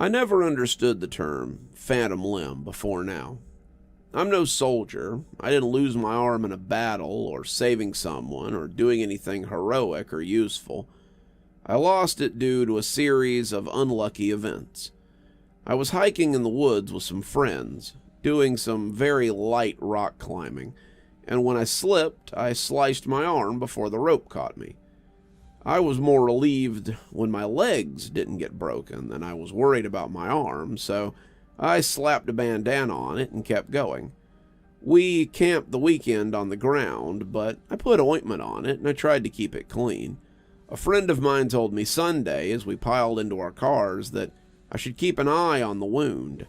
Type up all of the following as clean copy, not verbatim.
I never understood the term phantom limb before now. I'm no soldier. I didn't lose my arm in a battle or saving someone or doing anything heroic or useful. I lost it due to a series of unlucky events. I was hiking in the woods with some friends, doing some very light rock climbing, and when I slipped, I sliced my arm before the rope caught me. I was more relieved when my legs didn't get broken than I was worried about my arm, so I slapped a bandana on it and kept going. We camped the weekend on the ground, but I put ointment on it and I tried to keep it clean. A friend of mine told me Sunday as we piled into our cars that I should keep an eye on the wound.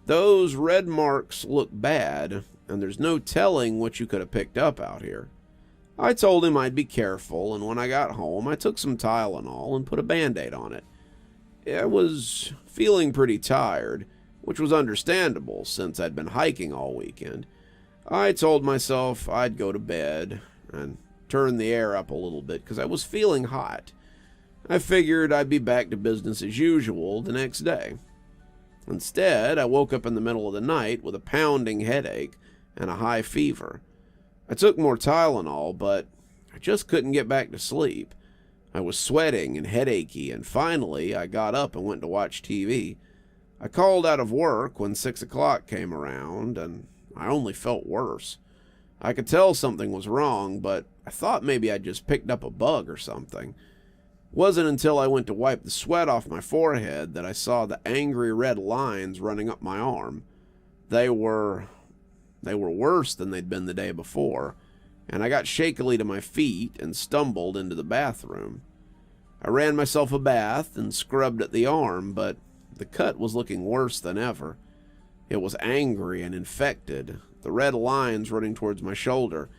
Those red marks look bad, and there's no telling what you could have picked up out here. I told him I'd be careful, and when I got home, I took some Tylenol and put a Band-Aid on it. I was feeling pretty tired, which was understandable since I'd been hiking all weekend. I told myself I'd go to bed and turn the air up a little bit because I was feeling hot. I figured I'd be back to business as usual the next day. Instead, I woke up in the middle of the night with a pounding headache and a high fever. I took more Tylenol, but I just couldn't get back to sleep. I was sweating and headachy, and finally I got up and went to watch TV. I called out of work when 6 o'clock came around, and I only felt worse. I could tell something was wrong, but I thought maybe I'd just picked up a bug or something. It wasn't until I went to wipe the sweat off my forehead that I saw the angry red lines running up my arm. They were worse than they'd been the day before, and I got shakily to my feet and stumbled into the bathroom. I ran myself a bath and scrubbed at the arm, but the cut was looking worse than ever. It was angry and infected, the red lines running towards my shoulder,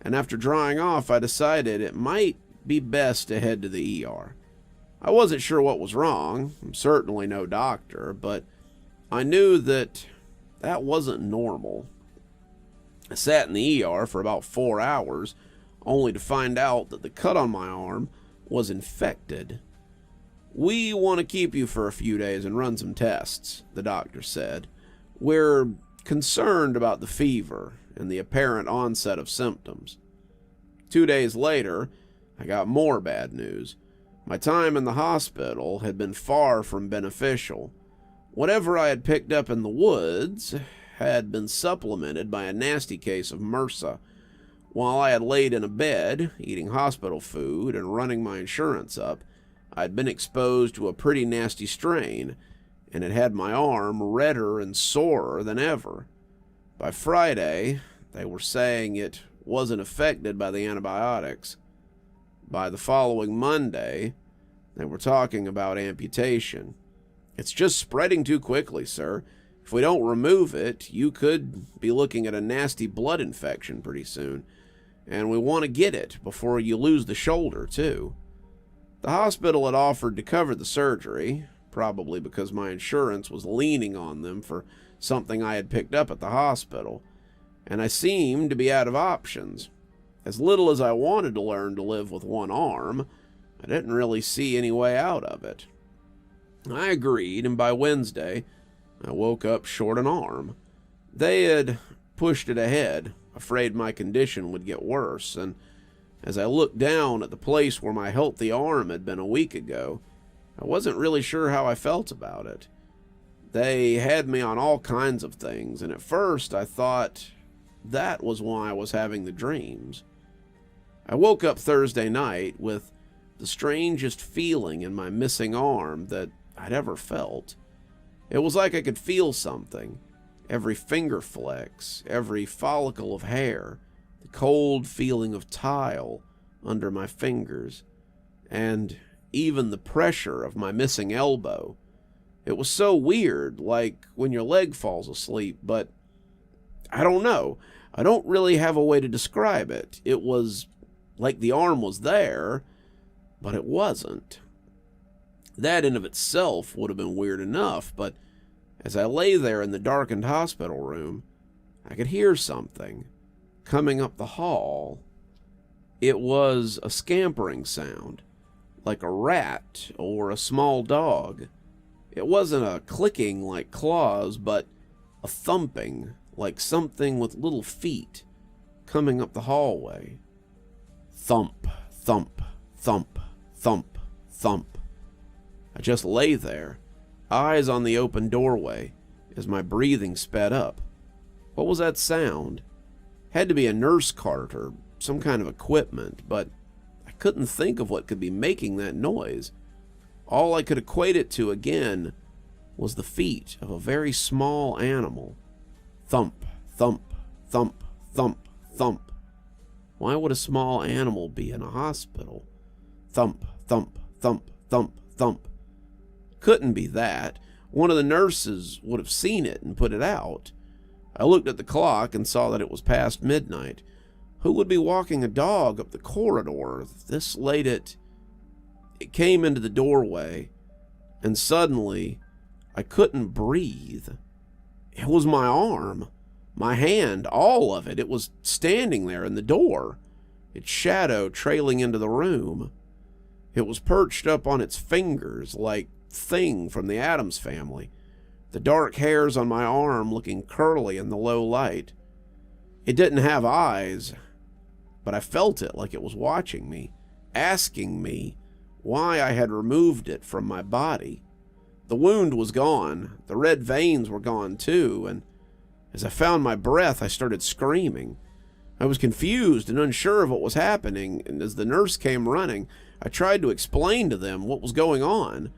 and after drying off, I decided it might be best to head to the ER. I wasn't sure what was wrong. I'm certainly no doctor, but I knew that wasn't normal. I sat in the ER for about 4 hours, only to find out that the cut on my arm was infected. "We want to keep you for a few days and run some tests," the doctor said. "We're concerned about the fever and the apparent onset of symptoms." 2 days later, I got more bad news. My time in the hospital had been far from beneficial. Whatever I had picked up in the woods had been supplemented by a nasty case of MRSA. While I had laid in a bed, eating hospital food and running my insurance up, I'd been exposed to a pretty nasty strain, and it had my arm redder and sorer than ever. By Friday, they were saying it wasn't affected by the antibiotics. By the following Monday, they were talking about amputation. "It's just spreading too quickly, sir. If we don't remove it, you could be looking at a nasty blood infection pretty soon. And we want to get it before you lose the shoulder, too." The hospital had offered to cover the surgery, probably because my insurance was leaning on them for something I had picked up at the hospital, and I seemed to be out of options. As little as I wanted to learn to live with one arm, I didn't really see any way out of it. I agreed, and by Wednesday, I woke up short an arm. They had pushed it ahead, afraid my condition would get worse, and as I looked down at the place where my healthy arm had been a week ago, I wasn't really sure how I felt about it. They had me on all kinds of things, and at first I thought that was why I was having the dreams. I woke up Thursday night with the strangest feeling in my missing arm that I'd ever felt. It was like I could feel something. Every finger flex, every follicle of hair, the cold feeling of tile under my fingers, and even the pressure of my missing elbow. It was so weird, like when your leg falls asleep, but I don't know. I don't really have a way to describe it. It was like the arm was there, but it wasn't. That in of itself would have been weird enough, but as I lay there in the darkened hospital room, I could hear something coming up the hall. It was a scampering sound, like a rat or a small dog. It wasn't a clicking like claws, but a thumping like something with little feet coming up the hallway. Thump, thump, thump, thump, thump. I just lay there, eyes on the open doorway, as my breathing sped up. What was that sound? Had to be a nurse cart or some kind of equipment, but I couldn't think of what could be making that noise. All I could equate it to again was the feet of a very small animal. Thump, thump, thump, thump, thump. Why would a small animal be in a hospital? Thump, thump, thump, thump, thump. Couldn't be that. One of the nurses would have seen it and put it out. I looked at the clock and saw that it was past midnight. Who would be walking a dog up the corridor this late at... It came into the doorway, and suddenly I couldn't breathe. It was my arm, my hand, all of it. It was standing there in the door, its shadow trailing into the room. It was perched up on its fingers like Thing from the Addams Family, the dark hairs on my arm looking curly in the low light. It didn't have eyes, but I felt it like it was watching me, asking me why I had removed it from my body. The wound was gone, the red veins were gone too, and as I found my breath, I started screaming. I was confused and unsure of what was happening, and as the nurse came running, I tried to explain to them what was going on.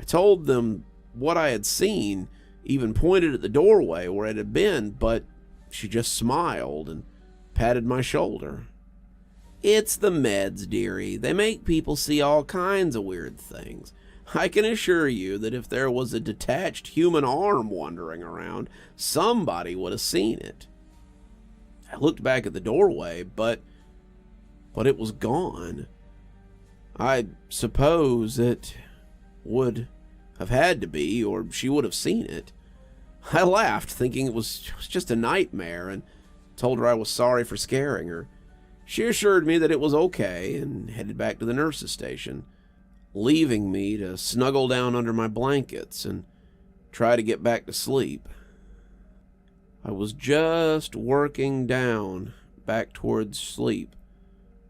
I told them what I had seen, even pointed at the doorway where it had been, but she just smiled and patted my shoulder. It's the meds, dearie. They make people see all kinds of weird things. I can assure you that if there was a detached human arm wandering around, somebody would have seen it. I looked back at the doorway, but it was gone. I suppose it would have had to be, or she would have seen it. I laughed, thinking it was just a nightmare, and told her I was sorry for scaring her. She assured me that it was okay and headed back to the nurse's station, leaving me to snuggle down under my blankets and try to get back to sleep. I was just working down back towards sleep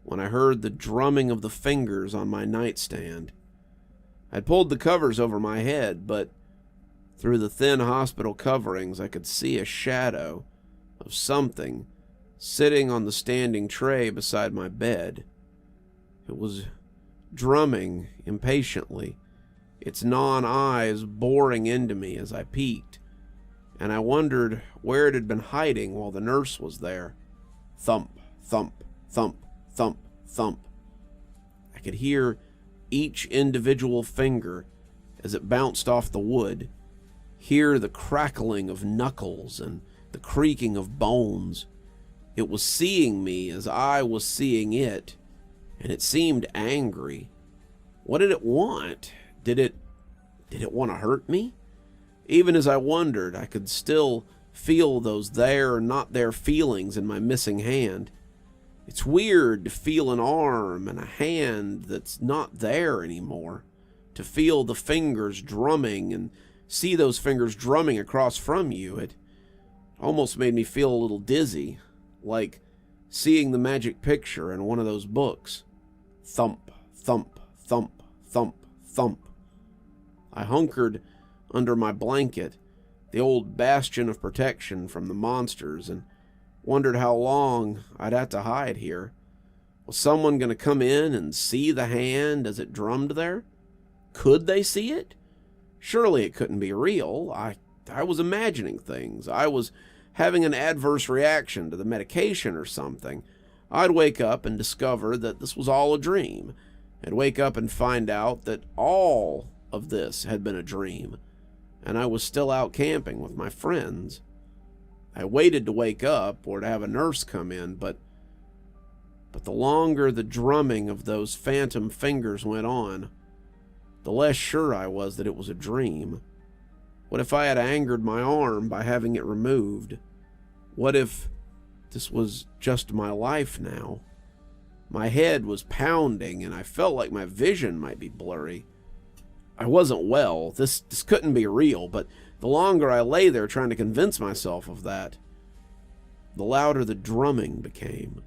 when I heard the drumming of the fingers on my nightstand. I'd pulled the covers over my head, but through the thin hospital coverings I could see a shadow of something sitting on the standing tray beside my bed. It was drumming impatiently, its non-eyes boring into me as I peeked, and I wondered where it had been hiding while the nurse was there. Thump, thump, thump, thump, thump. I could hear each individual finger as it bounced off the wood, hear the crackling of knuckles and the creaking of bones. It was seeing me as I was seeing it, and it seemed angry. What did it want? Did it want to hurt me? Even as I wondered, I could still feel those there or not there feelings in my missing hand. It's weird to feel an arm and a hand that's not there anymore, to feel the fingers drumming and see those fingers drumming across from you. It almost made me feel a little dizzy, like seeing the magic picture in one of those books. Thump, thump, thump, thump, thump. I hunkered under my blanket, the old bastion of protection from the monsters, and wondered how long I'd have to hide here. Was someone going to come in and see the hand as it drummed there? Could they see it? Surely it couldn't be real. I was imagining things. I was having an adverse reaction to the medication or something. I'd wake up and discover that this was all a dream. I'd wake up and find out that all of this had been a dream, and I was still out camping with my friends. I waited to wake up or to have a nurse come in, but the longer the drumming of those phantom fingers went on, the less sure I was that it was a dream. What if I had angered my arm by having it removed? What if this was just my life now? My head was pounding, and I felt like my vision might be blurry. I wasn't well. This couldn't be real, but the longer I lay there trying to convince myself of that, the louder the drumming became.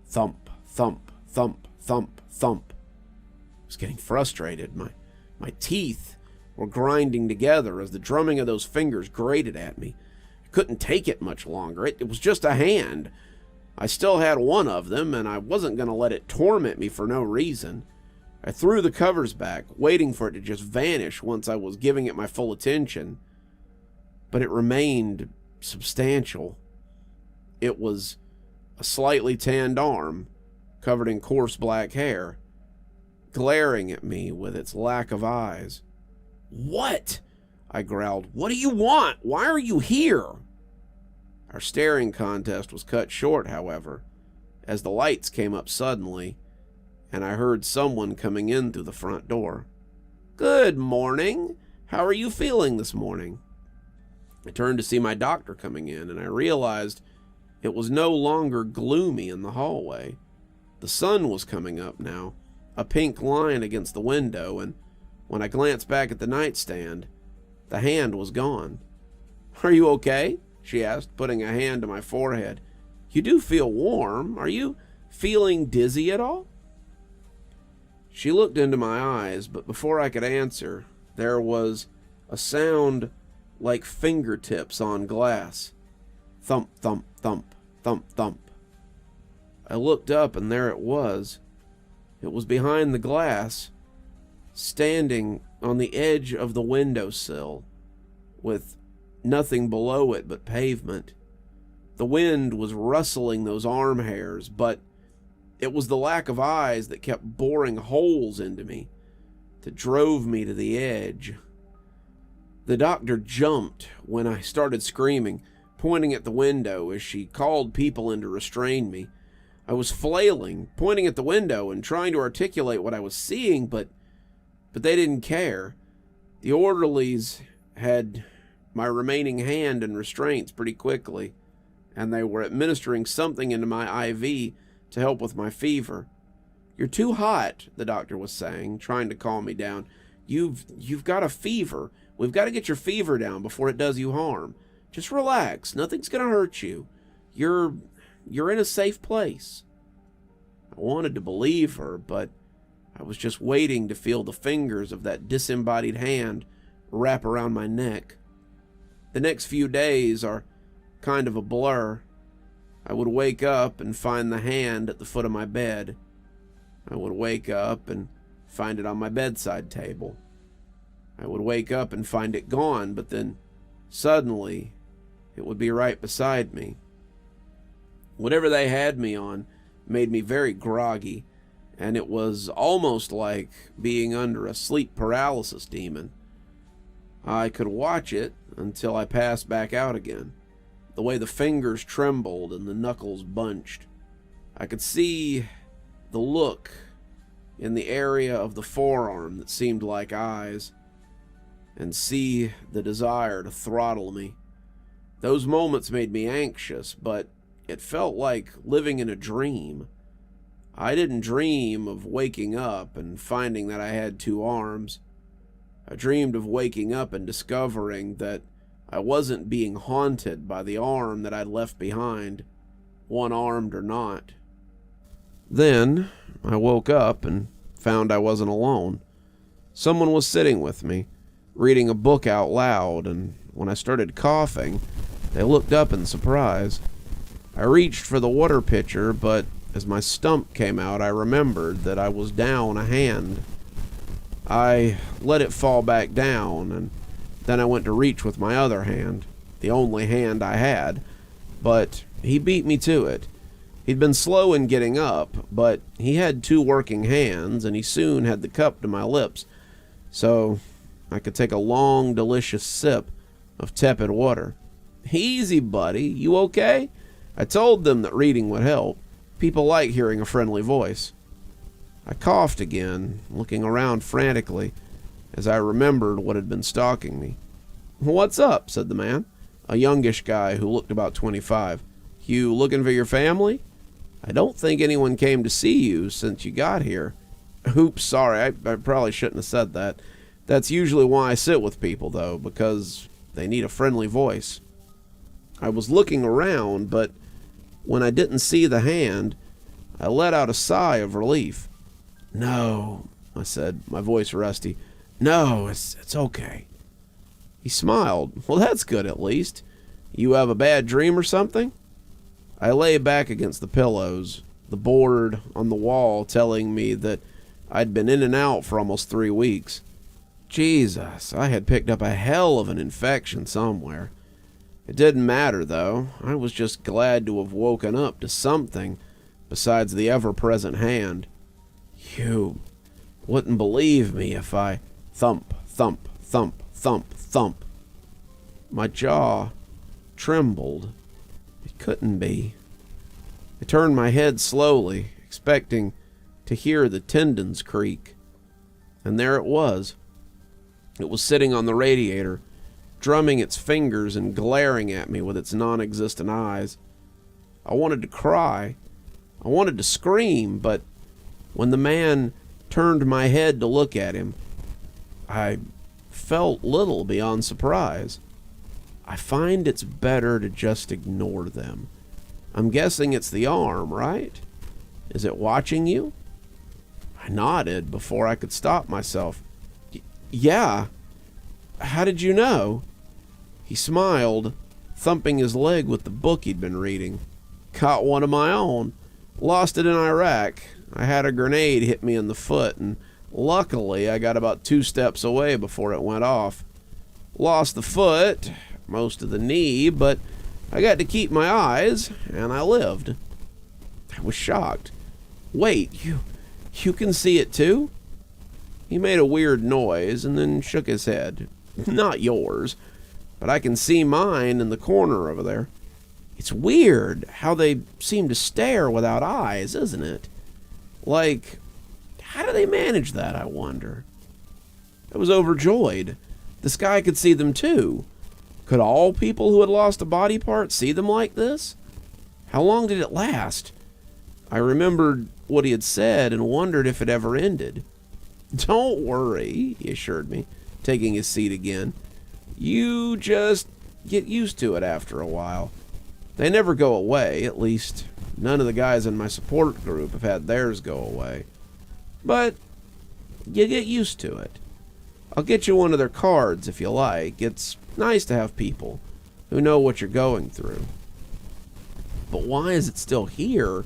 Thump, thump, thump, thump, thump. I was getting frustrated. My teeth were grinding together as the drumming of those fingers grated at me. I couldn't take it much longer. It was just a hand. I still had one of them, and I wasn't going to let it torment me for no reason. I threw the covers back, waiting for it to just vanish once I was giving it my full attention. But it remained substantial. It was a slightly tanned arm, covered in coarse black hair, glaring at me with its lack of eyes. "What?" I growled. "What do you want? Why are you here?" Our staring contest was cut short, however, as the lights came up suddenly, and I heard someone coming in through the front door. "Good morning. How are you feeling this morning?" I turned to see my doctor coming in, and I realized it was no longer gloomy in the hallway. The sun was coming up now, a pink line against the window, and when I glanced back at the nightstand, the hand was gone. "Are you okay?" she asked, putting a hand to my forehead. "You do feel warm. Are you feeling dizzy at all?" She looked into my eyes, but before I could answer, there was a sound like fingertips on glass. Thump, thump, thump, thump, thump. I looked up, and there it was. It was behind the glass, standing on the edge of the windowsill, with nothing below it but pavement. The wind was rustling those arm hairs, but it was the lack of eyes that kept boring holes into me, that drove me to the edge. The doctor jumped when I started screaming, pointing at the window as she called people in to restrain me. I was flailing, pointing at the window and trying to articulate what I was seeing, but they didn't care. The orderlies had my remaining hand in restraints pretty quickly, and they were administering something into my IV to help with my fever. "You're too hot," the doctor was saying, trying to calm me down. You've got a fever. We've got to get your fever down before it does you harm. Just relax. Nothing's going to hurt you. You're in a safe place." I wanted to believe her, but I was just waiting to feel the fingers of that disembodied hand wrap around my neck. The next few days are kind of a blur. I would wake up and find the hand at the foot of my bed. I would wake up and find it on my bedside table. I would wake up and find it gone, but then suddenly it would be right beside me. Whatever they had me on made me very groggy, and it was almost like being under a sleep paralysis demon. I could watch it until I passed back out again, the way the fingers trembled and the knuckles bunched. I could see the look in the area of the forearm that seemed like eyes, and see the desire to throttle me. Those moments made me anxious, but it felt like living in a dream. I didn't dream of waking up and finding that I had two arms. I dreamed of waking up and discovering that I wasn't being haunted by the arm that I'd left behind, one-armed or not. Then I woke up and found I wasn't alone. Someone was sitting with me, reading a book out loud, and when I started coughing, they looked up in surprise. I reached for the water pitcher, but as my stump came out, I remembered that I was down a hand. I let it fall back down, and then I went to reach with my other hand, the only hand I had, but he beat me to it. He'd been slow in getting up, but he had two working hands, and he soon had the cup to my lips, so I could take a long, delicious sip of tepid water. "Easy, buddy. You okay?" I told them that reading would help. People like hearing a friendly voice. I coughed again, looking around frantically as I remembered what had been stalking me. "What's up?" said the man, a youngish guy who looked about 25. "You looking for your family? I don't think anyone came to see you since you got here." "Oops, sorry, I probably shouldn't have said that. That's usually why I sit with people, though, because they need a friendly voice. I was looking around, but when I didn't see the hand, I let out a sigh of relief. "No," I said, my voice rusty. "No, it's okay." He smiled. "Well, that's good at least. You have a bad dream or something?" I lay back against the pillows, the board on the wall telling me that I'd been in and out for almost 3 weeks. Jesus, I had picked up a hell of an infection somewhere. It didn't matter, though. I was just glad to have woken up to something besides the ever-present hand. You wouldn't believe me if I... Thump, thump, thump, thump, thump. My jaw trembled. It couldn't be. I turned my head slowly, expecting to hear the tendons creak. And there it was. It was sitting on the radiator, drumming its fingers and glaring at me with its non-existent eyes. I wanted to cry. I wanted to scream, but when the man turned my head to look at him, I felt little beyond surprise. I find it's better to just ignore them. I'm guessing it's the arm, right? Is it watching you? I nodded before I could stop myself. Yeah. How did you know? He smiled, thumping his leg with the book he'd been reading. Got one of my own. Lost it in Iraq. I had a grenade hit me in the foot, and luckily I got about 2 steps away before it went off. Lost the foot, most of the knee, but I got to keep my eyes, and I lived. I was shocked. Wait, you can see it too? He made a weird noise and then shook his head. Not yours, but I can see mine in the corner over there. It's weird how they seem to stare without eyes, isn't it? Like, how do they manage that, I wonder? I was overjoyed. This guy could see them too. Could all people who had lost a body part see them like this? How long did it last? I remembered what he had said and wondered if it ever ended. Don't worry, he assured me, taking his seat again. You just get used to it after a while. They never go away, at least none of the guys in my support group have had theirs go away. But you get used to it. I'll get you one of their cards if you like. It's nice to have people who know what you're going through. But why is it still here?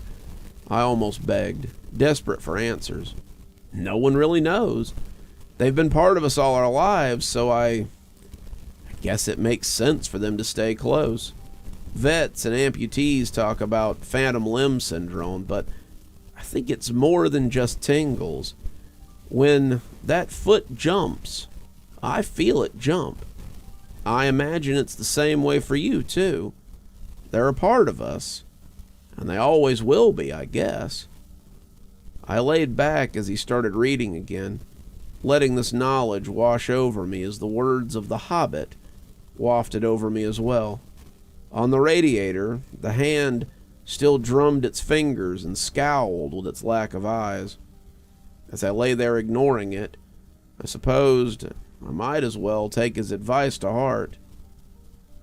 I almost begged, desperate for answers. No one really knows. They've been part of us all our lives, so I guess it makes sense for them to stay close. Vets and amputees talk about phantom limb syndrome, but I think it's more than just tingles. When that foot jumps, I feel it jump. I imagine it's the same way for you, too. They're a part of us, and they always will be, I guess. I laid back as he started reading again, letting this knowledge wash over me as the words of the Hobbit wafted over me as well. On the radiator, the hand still drummed its fingers and scowled with its lack of eyes. As I lay there ignoring it, I supposed I might as well take his advice to heart.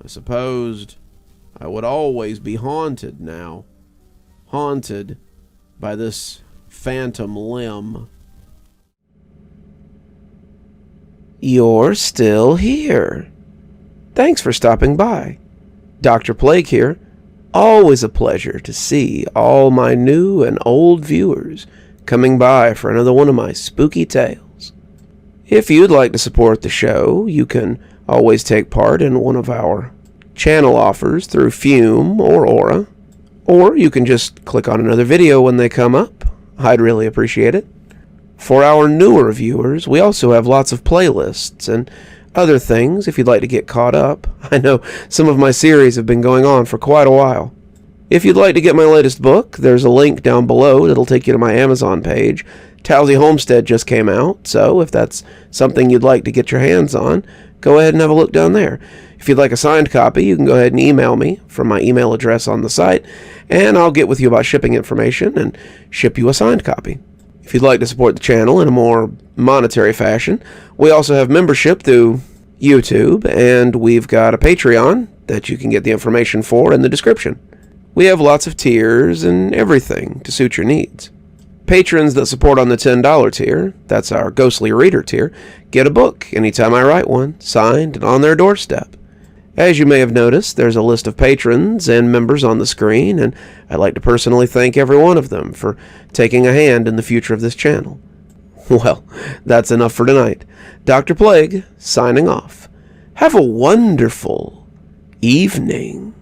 I supposed I would always be haunted now. Haunted by this phantom limb. You're still here. Thanks for stopping by. Dr. Plague here. Always a pleasure to see all my new and old viewers coming by for another one of my spooky tales. If you'd like to support the show, you can always take part in one of our channel offers through Fume or Aura, or you can just click on another video when they come up. I'd really appreciate it. For our newer viewers, we also have lots of playlists and other things if you'd like to get caught up. I know some of my series have been going on for quite a while. If you'd like to get my latest book, there's a link down below that'll take you to my Amazon page. Towesey Homestead just came out, so if that's something you'd like to get your hands on, go ahead and have a look down there. If you'd like a signed copy, you can go ahead and email me from my email address on the site, and I'll get with you about shipping information and ship you a signed copy. If If you'd like to support the channel in a more monetary fashion, we also have membership through YouTube, and we've got a Patreon that you can get the information for in the description. We have lots of tiers and everything to suit your needs. Patrons that support on the $10 tier, that's our Ghostly Reader tier, get a book anytime I write one, signed and on their doorstep. As you may have noticed, there's a list of patrons and members on the screen, and I'd like to personally thank every one of them for taking a hand in the future of this channel. Well, that's enough for tonight. Dr. Plague, signing off. Have a wonderful evening.